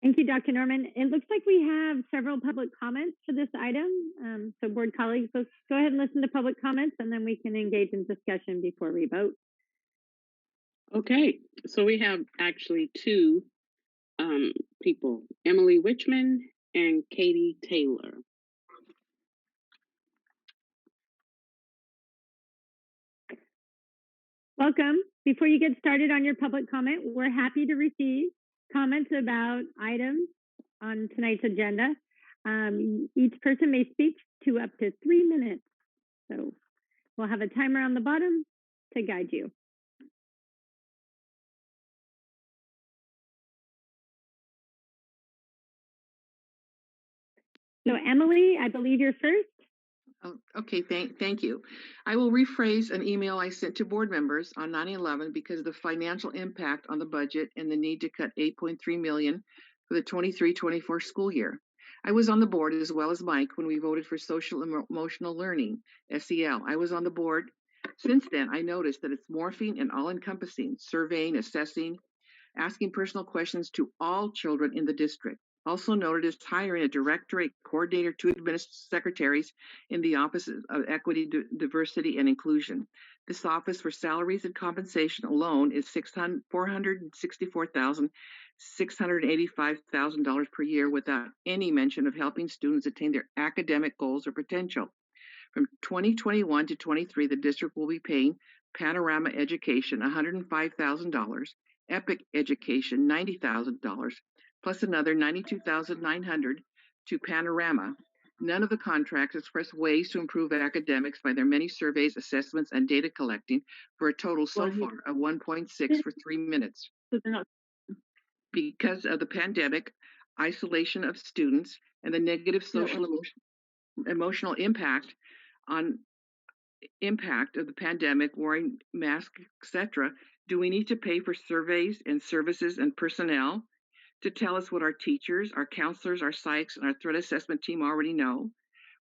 Thank you, Dr. Norman. It looks like we have several public comments for this item. So board colleagues, let's go ahead and listen to public comments and then we can engage in discussion before we vote. Okay, so we have actually two people, Emily Wichman and Katie Taylor. Welcome. Before you get started on your public comment, we're happy to receive comments about items on tonight's agenda. Each person may speak to up to 3 minutes. So we'll have a timer on the bottom to guide you. So Emily, I believe you're first. Oh, okay, thank you. I will rephrase an email I sent to board members on 9/11 because of the financial impact on the budget and the need to cut $8.3 million for the 23-24 school year. I was on the board as well as Mike when we voted for social emotional learning, SEL. I was on the board. Since then, I noticed that it's morphing and all-encompassing, surveying, assessing, asking personal questions to all children in the district. Also noted is hiring a directorate coordinator, two secretaries in the Office of Equity, Diversity, and Inclusion. This office for salaries and compensation alone is $464,685 per year without any mention of helping students attain their academic goals or potential. From 2021 to 23, the district will be paying Panorama Education $105,000, Epic Education $90,000, plus another $92,900 to Panorama. None of the contracts express ways to improve academics by their many surveys, assessments, and data collecting for a total so far of 1.6 for 3 minutes. Because of the pandemic, isolation of students, and the negative social emotional impact of the pandemic, wearing masks, etc., do we need to pay for surveys and services and personnel to tell us what our teachers, our counselors, our psychs, and our threat assessment team already know?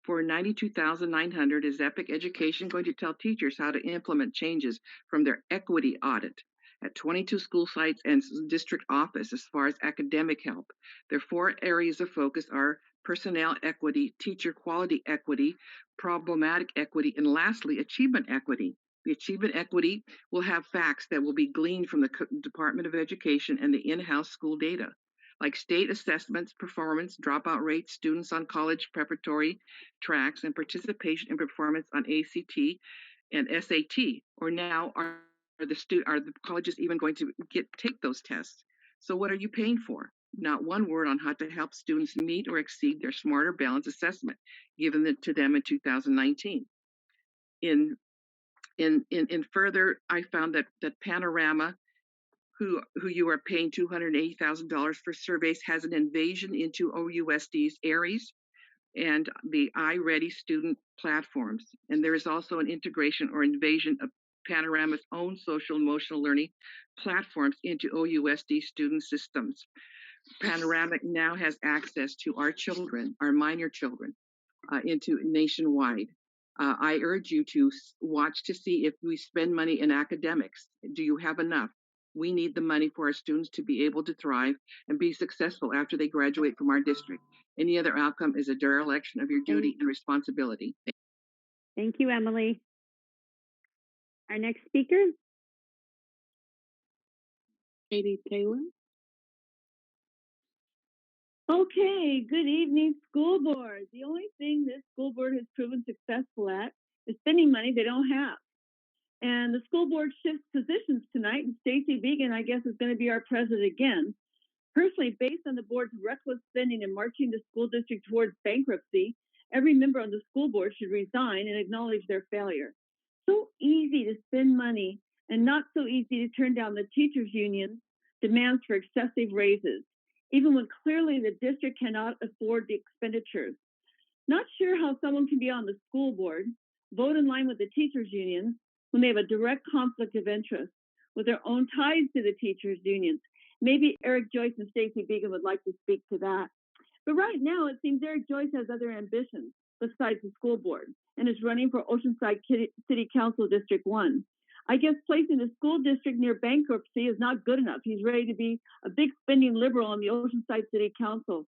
For $92,900, is Epic Education going to tell teachers how to implement changes from their equity audit at 22 school sites and district office as far as academic help? Their 4 areas of focus are personnel equity, teacher quality equity, problematic equity, and lastly, achievement equity. The achievement equity will have facts that will be gleaned from the Department of Education and the in-house school data, like state assessments, performance, dropout rates, students on college preparatory tracks, and participation in performance on ACT and SAT. Or now are the colleges even going to take those tests? So what are you paying for? Not one word on how to help students meet or exceed their Smarter Balance assessment given to them in 2019. In further, I found that Panorama, who you are paying $280,000 for surveys, has an invasion into OUSD's ARIES and the iReady student platforms. And there is also an integration or invasion of Panorama's own social emotional learning platforms into OUSD student systems. Panoramic now has access to our children, our minor children, into nationwide. I urge you to watch to see if we spend money in academics. Do you have enough? We need the money for our students to be able to thrive and be successful after they graduate from our district. Any other outcome is a dereliction of your duty and responsibility. Thank you, Emily. Our next speaker. Katie Taylor. Okay, good evening, school board. The only thing this school board has proven successful at is spending money they don't have. And the school board shifts positions tonight, and Stacey Began, I guess, is going to be our president again. Personally, based on the board's reckless spending and marching the school district towards bankruptcy, every member on the school board should resign and acknowledge their failure. So easy to spend money and not so easy to turn down the teachers' union's demands for excessive raises, even when clearly the district cannot afford the expenditures. Not sure how someone can be on the school board, vote in line with the teachers' unions, when they have a direct conflict of interest with their own ties to the teachers' unions. Maybe Eric Joyce and Stacey Began would like to speak to that. But right now, it seems Eric Joyce has other ambitions besides the school board and is running for Oceanside City Council District 1. I guess placing the school district near bankruptcy is not good enough. He's ready to be a big spending liberal on the Oceanside City Council.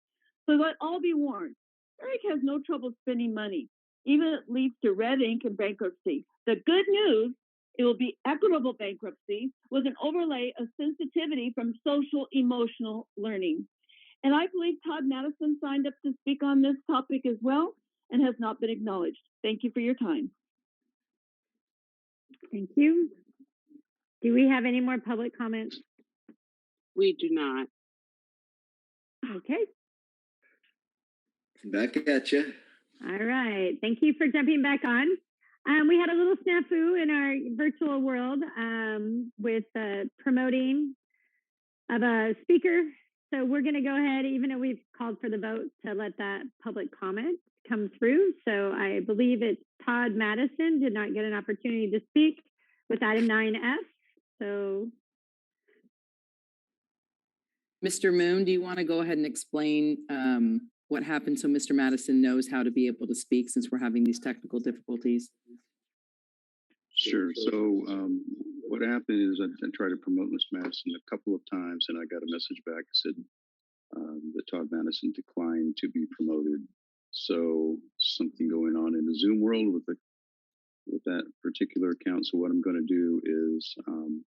So let all be warned, Eric has no trouble spending money, even if it leads to red ink and bankruptcy. The good news, it will be equitable bankruptcy with an overlay of sensitivity from social emotional learning. And I believe Todd Madison signed up to speak on this topic as well and has not been acknowledged. Thank you for your time. Thank you. Do we have any more public comments? We do not. Okay. Back at you. All right. Thank you for jumping back on. We had a little snafu in our virtual world with promoting of a speaker. So we're going to go ahead, even though we've called for the vote, to let that public comment come through. So I believe it's Todd Madison did not get an opportunity to speak with item 9F. So Mr. Moon, do you want to go ahead and explain what happened so Mr. Madison knows how to be able to speak since we're having these technical difficulties? Sure. So what happened is I tried to promote Mr. Madison a couple of times, and I got a message back that said that Todd Madison declined to be promoted. So something going on in the Zoom world with that particular account. So what I'm going to do is I'm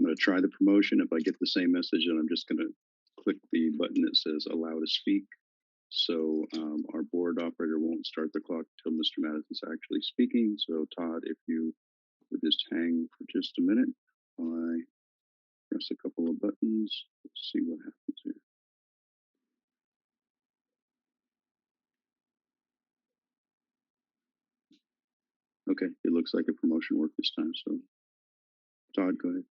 going to try the promotion. If I get the same message, then I'm just going to click the button that says allow to speak. So our board operator won't start the clock until Mr. Madison's actually speaking. So Todd, if you would just hang for just a minute while I press a couple of buttons. Let's see what happens here. Okay, it looks like a promotion worked this time. So Todd, go ahead.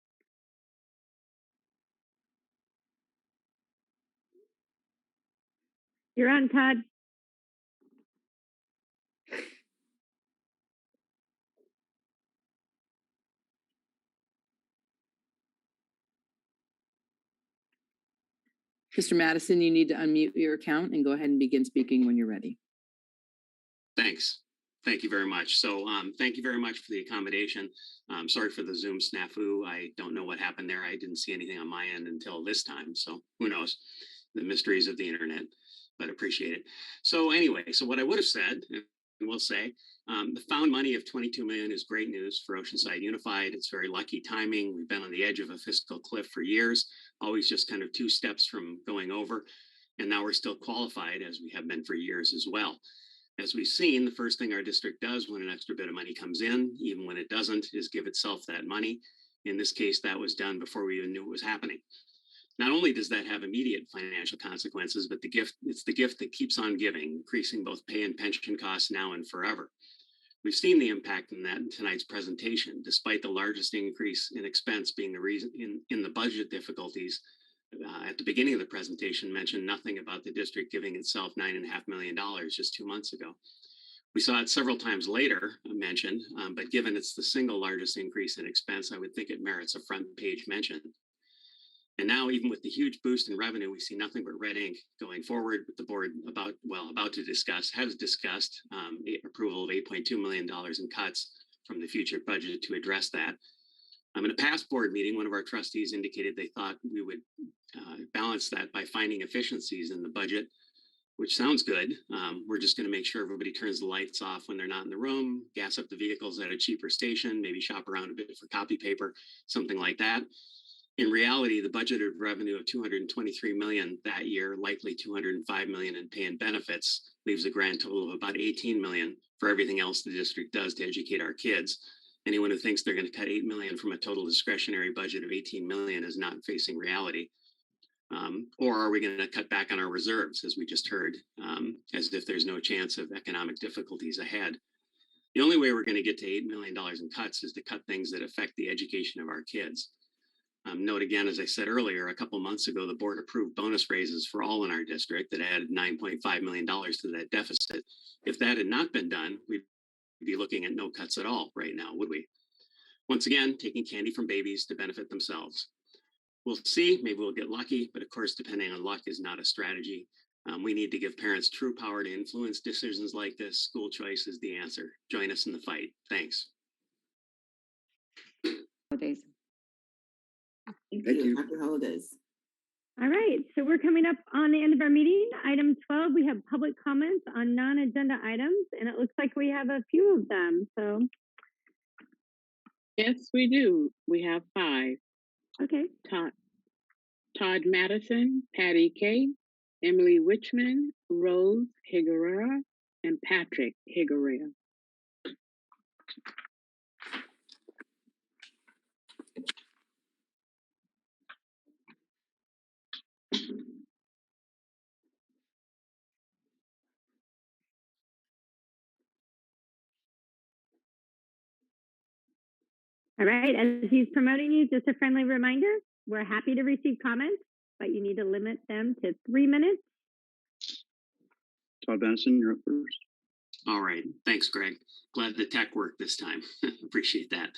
you're on, Todd. Mr. Madison, you need to unmute your account and go ahead and begin speaking when you're ready. Thanks. Thank you very much. So thank you very much for the accommodation. Sorry for the Zoom snafu. I don't know what happened there. I didn't see anything on my end until this time. So who knows, the mysteries of the internet, but appreciate it. So anyway, so what I would have said, and will say, the found money of 22 million is great news for Oceanside Unified. It's very lucky timing. We've been on the edge of a fiscal cliff for years, always just kind of 2 steps from going over. And now we're still qualified, as we have been for years as well. As we've seen, the first thing our district does when an extra bit of money comes in, even when it doesn't, is give itself that money. In this case, that was done before we even knew it was happening. Not only does that have immediate financial consequences, but it's the gift that keeps on giving, increasing both pay and pension costs now and forever. We've seen the impact in that in tonight's presentation, despite the largest increase in expense being the reason in the budget difficulties. At the beginning of the presentation, mentioned nothing about the district giving itself $9.5 million just 2 months ago. We saw it several times later mentioned, but given it's the single largest increase in expense, I would think it merits a front page mention. And now, even with the huge boost in revenue, we see nothing but red ink going forward with the board about to discuss, has discussed approval of $8.2 million in cuts from the future budget to address that. In a past board meeting, one of our trustees indicated they thought we would balance that by finding efficiencies in the budget, which sounds good. We're just going to make sure everybody turns the lights off when they're not in the room, gas up the vehicles at a cheaper station, maybe shop around a bit for copy paper, something like that. In reality, the budgeted revenue of $223 million that year, likely $205 million in pay and benefits, leaves a grand total of about $18 million for everything else the district does to educate our kids. Anyone who thinks they're going to cut $8 million from a total discretionary budget of $18 million is not facing reality. Or are we going to cut back on our reserves, as we just heard, as if there's no chance of economic difficulties ahead? The only way we're going to get to $8 million in cuts is to cut things that affect the education of our kids. Note again, as I said earlier, a couple months ago, the board approved bonus raises for all in our district that added $9.5 million to that deficit. If that had not been done, we'd be looking at no cuts at all right now, would we? Once again, taking candy from babies to benefit themselves. We'll see, maybe we'll get lucky, but of course, depending on luck is not a strategy. We need to give parents true power to influence decisions like this. School choice is the answer. Join us in the fight. Thanks. holidays. Thank you. Happy holidays. All right, so we're coming up on the end of our meeting. Item 12, we have public comments on non-agenda items, and it looks like we have a few of them. So, Yes, we do. We have 5. okay. Todd Madison, Patty Kay, Emily Wichman, Rose Higuera, and Patrick Higuera. All right, as he's promoting you, just a friendly reminder, we're happy to receive comments, but you need to limit them to 3 minutes. Todd Benson, you're up first. All right. Thanks, Greg. Glad the tech worked this time. Appreciate that.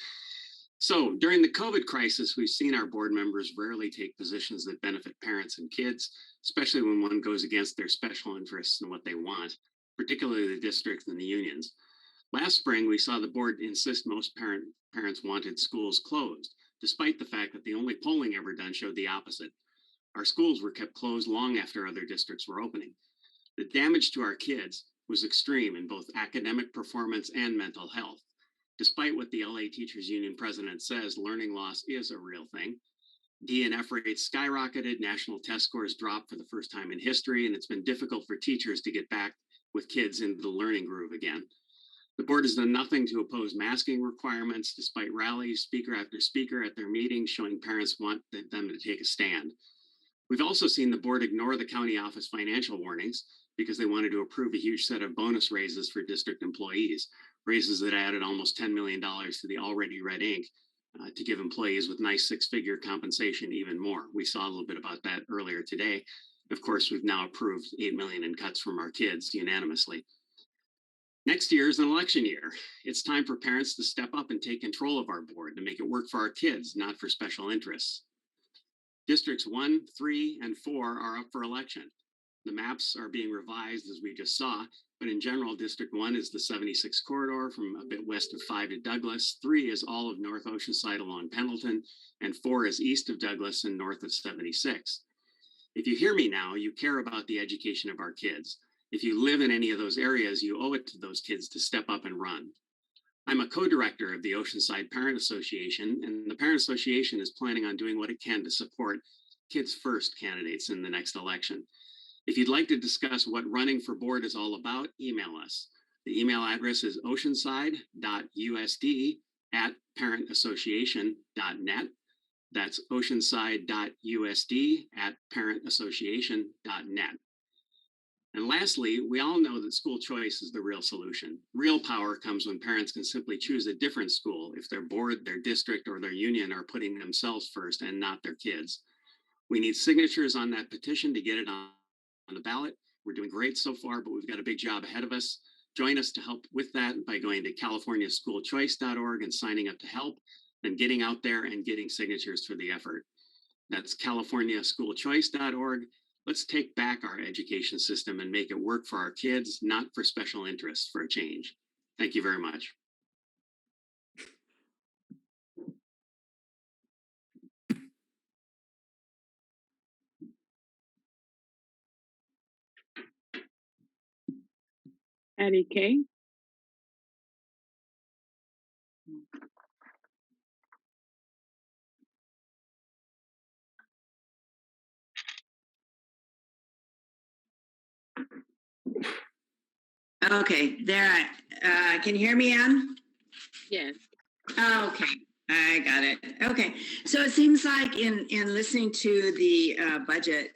So during the COVID crisis, we've seen our board members rarely take positions that benefit parents and kids, especially when one goes against their special interests and what they want, particularly the districts and the unions. Last spring, we saw the board insist most parents wanted schools closed, despite the fact that the only polling ever done showed the opposite. Our schools were kept closed long after other districts were opening. The damage to our kids was extreme in both academic performance and mental health. Despite what the LA Teachers Union president says, learning loss is a real thing. D&F rates skyrocketed, national test scores dropped for the first time in history, and it's been difficult for teachers to get back with kids into the learning groove again. The board has done nothing to oppose masking requirements, despite rallies, speaker after speaker at their meetings showing parents want them to take a stand. We've also seen the board ignore the county office financial warnings because they wanted to approve a huge set of bonus raises for district employees, raises that added almost $10 million to the already red ink to give employees with nice 6-figure compensation even more. We saw a little bit about that earlier today. Of course, we've now approved $8 million in cuts from our kids unanimously. Next year is an election year. It's time for parents to step up and take control of our board to make it work for our kids, not for special interests. Districts 1, 3, and 4 are up for election. The maps are being revised as we just saw, but in general, District 1 is the 76 corridor from a bit west of 5 to Douglas, 3 is all of North Oceanside along Pendleton, and 4 is east of Douglas and north of 76. If you hear me now, you care about the education of our kids. If you live in any of those areas, you owe it to those kids to step up and run. I'm a co-director of the Oceanside Parent Association, and the Parent Association is planning on doing what it can to support Kids First candidates in the next election. If you'd like to discuss what running for board is all about, email us. The email address is oceanside.usd@parentassociation.net. That's oceanside.usd@parentassociation.net. And lastly, we all know that school choice is the real solution. Real power comes when parents can simply choose a different school if their board, their district, or their union are putting themselves first and not their kids. We need signatures on that petition to get it on the ballot. We're doing great so far, but we've got a big job ahead of us. Join us to help with that by going to californiaschoolchoice.org and signing up to help, and getting out there and getting signatures for the effort. That's californiaschoolchoice.org. Let's take back our education system and make it work for our kids, not for special interests, for a change. Thank you very much. Patty Kay. Okay, there. Can you hear me, Ann? Yes. Oh, okay, I got it. Okay, so it seems like in listening to the budget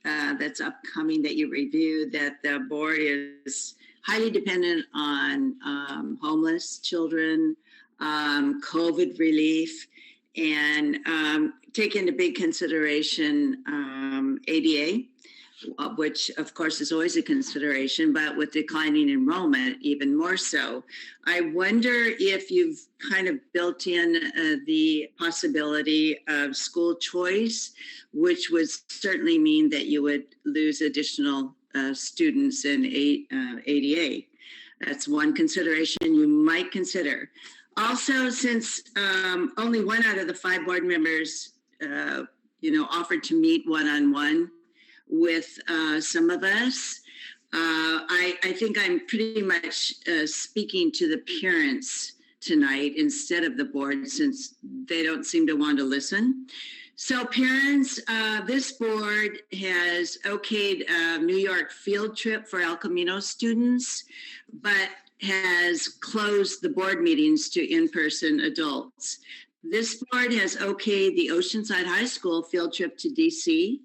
that's upcoming that you reviewed, that the board is highly dependent on homeless children, COVID relief, and take into big consideration ADA, which of course is always a consideration, but with declining enrollment, even more so. I wonder if you've kind of built in the possibility of school choice, which would certainly mean that you would lose additional students in ADA. That's one consideration you might consider. Also, since only one out of the 5 board members, offered to meet one-on-one with some of us, I think I'm pretty much speaking to the parents tonight instead of the board, since they don't seem to want to listen. So parents, this board has okayed a New York field trip for El Camino students, but has closed the board meetings to in-person adults. This board has okayed the Oceanside High School field trip to DC,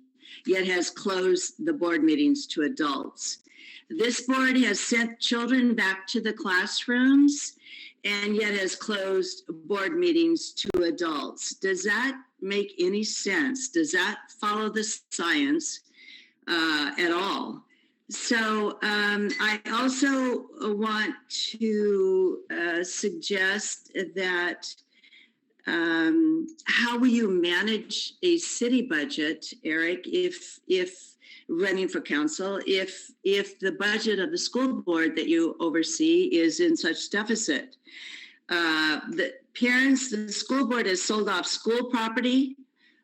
yet has closed the board meetings to adults. This board has sent children back to the classrooms and yet has closed board meetings to adults. Does that make any sense? Does that follow the science at all? So I also want to suggest that how will you manage a city budget, Eric, if running for council, if the budget of the school board that you oversee is in such deficit? The parents, the school board has sold off school property,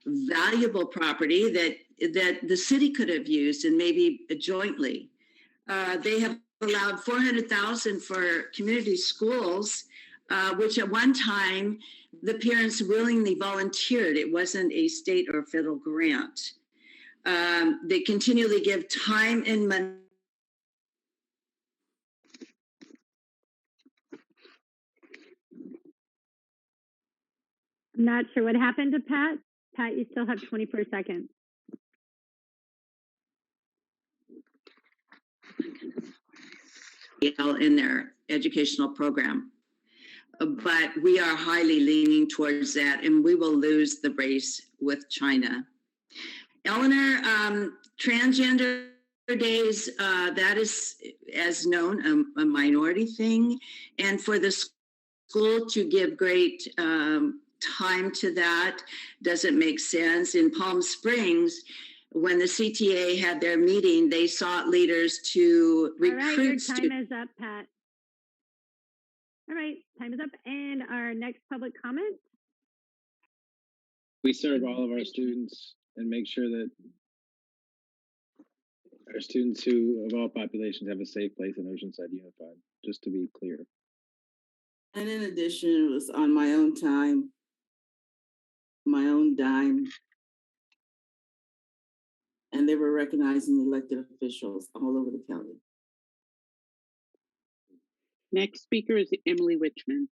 valuable property that the city could have used and maybe jointly. They have allowed $400,000 for community schools, which at one time the parents willingly volunteered. It wasn't a state or federal grant. They continually give time and money. I'm not sure what happened to Pat. Pat, you still have 24 seconds. In their educational program. But we are highly leaning towards that, and we will lose the race with China. Eleanor, transgender days, that is, as known, a minority thing. And for the school to give great time to that doesn't make sense. In Palm Springs, when the CTA had their meeting, they sought leaders to recruit. All right, your time is up, Pat. All right, time is up. And our next public comment. We serve all of our students and make sure that our students who of all populations have a safe place in Oceanside Unified, just to be clear. And in addition, it was on my own time, my own dime. And they were recognizing elected officials all over the county. Next speaker is Emily Wichman.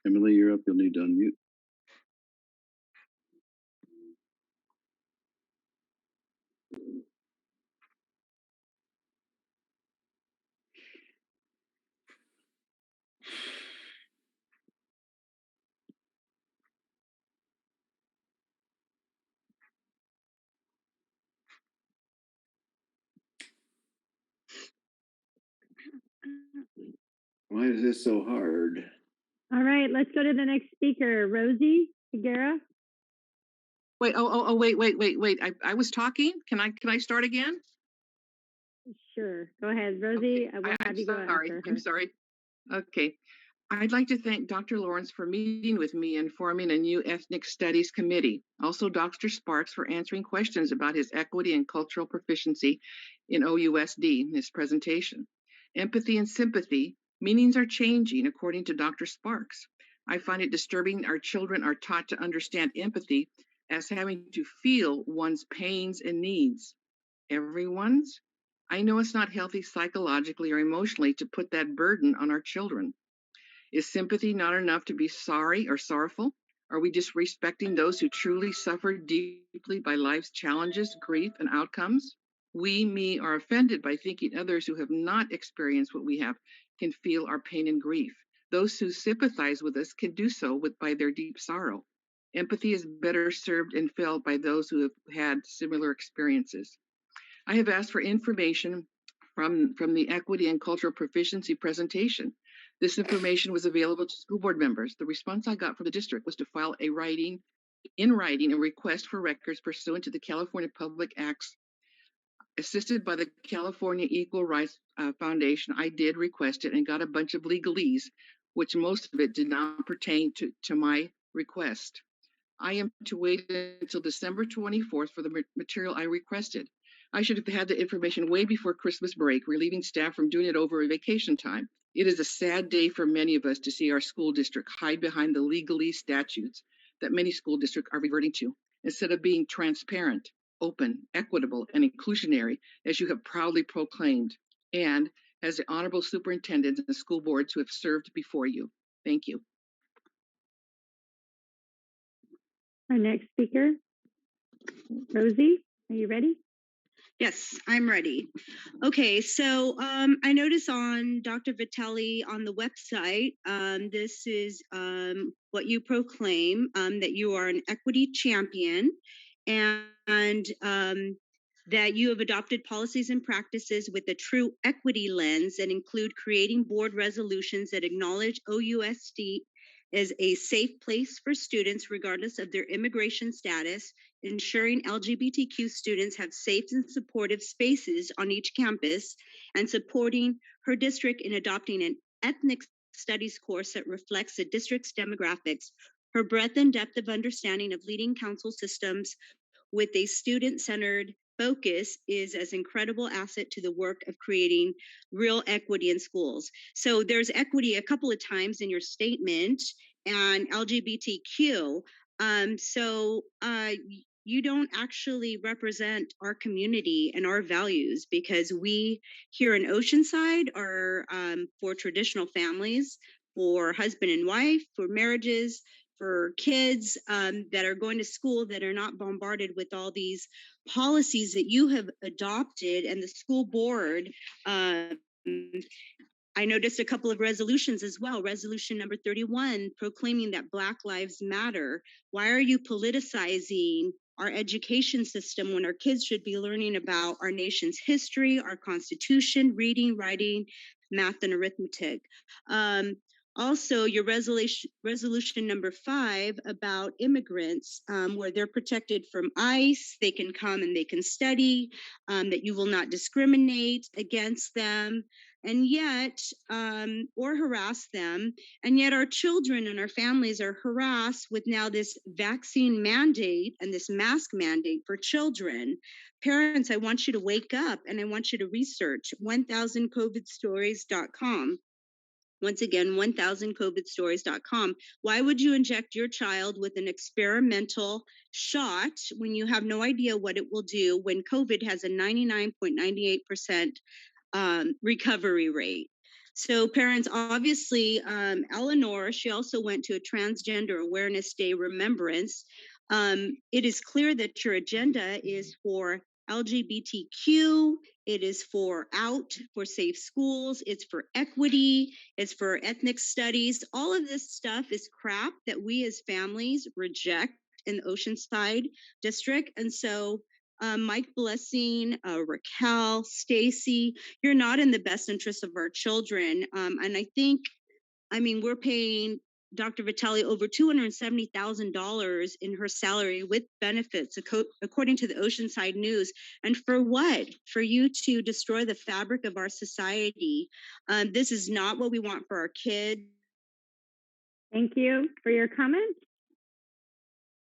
Emily, you're up. You'll need to unmute. Why is this so hard? All right, let's go to the next speaker, Rosie Higuera. Wait, wait. I was talking. Can I start again? Sure, go ahead, Rosie. Okay. I'm sorry. Okay. I'd like to thank Dr. Lawrence for meeting with me and forming a new ethnic studies committee. Also, Dr. Sparks for answering questions about his equity and cultural proficiency in OUSD in his presentation. Empathy and sympathy, meanings are changing according to Dr. Sparks. I find it disturbing our children are taught to understand empathy as having to feel one's pains and needs. Everyone's? I know it's not healthy psychologically or emotionally to put that burden on our children. Is sympathy not enough to be sorry or sorrowful? Are we disrespecting those who truly suffer deeply by life's challenges, grief, and outcomes? We are offended by thinking others who have not experienced what we have can feel our pain and grief. Those who sympathize with us can do so by their deep sorrow. Empathy is better served and felt by those who have had similar experiences. I have asked for information from the Equity and Cultural Proficiency presentation. This information was available to school board members. The response I got from the district was to file a writing in writing a request for records pursuant to the California Public Acts, assisted by the California Equal Rights Foundation. I did request it and got a bunch of legalese, which most of it did not pertain to my request. I am to wait until December 24th for the material I requested. I should have had the information way before Christmas break, relieving staff from doing it over vacation time. It is a sad day for many of us to see our school district hide behind the legalese statutes that many school districts are reverting to, instead of being transparent, open, equitable, and inclusionary, as you have proudly proclaimed, and as the honorable superintendents and the school boards who have served before you. Thank you. Our next speaker, Rosie, are you ready? Yes, I'm ready. Okay, so I notice on Dr. Vitelli on the website, this is what you proclaim, that you are an equity champion and that you have adopted policies and practices with a true equity lens that include creating board resolutions that acknowledge OUSD as a safe place for students regardless of their immigration status, ensuring LGBTQ students have safe and supportive spaces on each campus, and supporting her district in adopting an ethnic studies course that reflects the district's demographics. Her breadth and depth of understanding of leading council systems with a student-centered focus is as incredible asset to the work of creating real equity in schools. So there's equity a couple of times in your statement, and LGBTQ. You don't actually represent our community and our values, because we here in Oceanside are for traditional families, for husband and wife, for marriages, for kids that are going to school that are not bombarded with all these policies that you have adopted, and the school board. I noticed a couple of resolutions as well. Resolution number 31, proclaiming that Black Lives Matter. Why are you politicizing our education system when our kids should be learning about our nation's history, our Constitution, reading, writing, math, and arithmetic? Also, your resolution number 5 about immigrants, where they're protected from ICE, they can come and they can study, that you will not discriminate against them, and yet, or harass them, and yet our children and our families are harassed with now this vaccine mandate and this mask mandate for children. Parents, I want you to wake up, and I want you to research 1000covidstories.com. Once again, 1000covidstories.com. Why would you inject your child with an experimental shot when you have no idea what it will do, when COVID has a 99.98% recovery rate? So parents, obviously, Eleanor, she also went to a Transgender Awareness Day remembrance. It is clear that your agenda is for LGBTQ, it is for for safe schools, it's for equity, it's for ethnic studies. All of this stuff is crap that we as families reject in the Oceanside district. And so Mike Blessing, Raquel, Stacy, you're not in the best interest of our children. And we're paying Dr. Vitelli over $270,000 in her salary with benefits, according to the Oceanside News. And for what? For you to destroy the fabric of our society. This is not what we want for our kids. Thank you for your comment.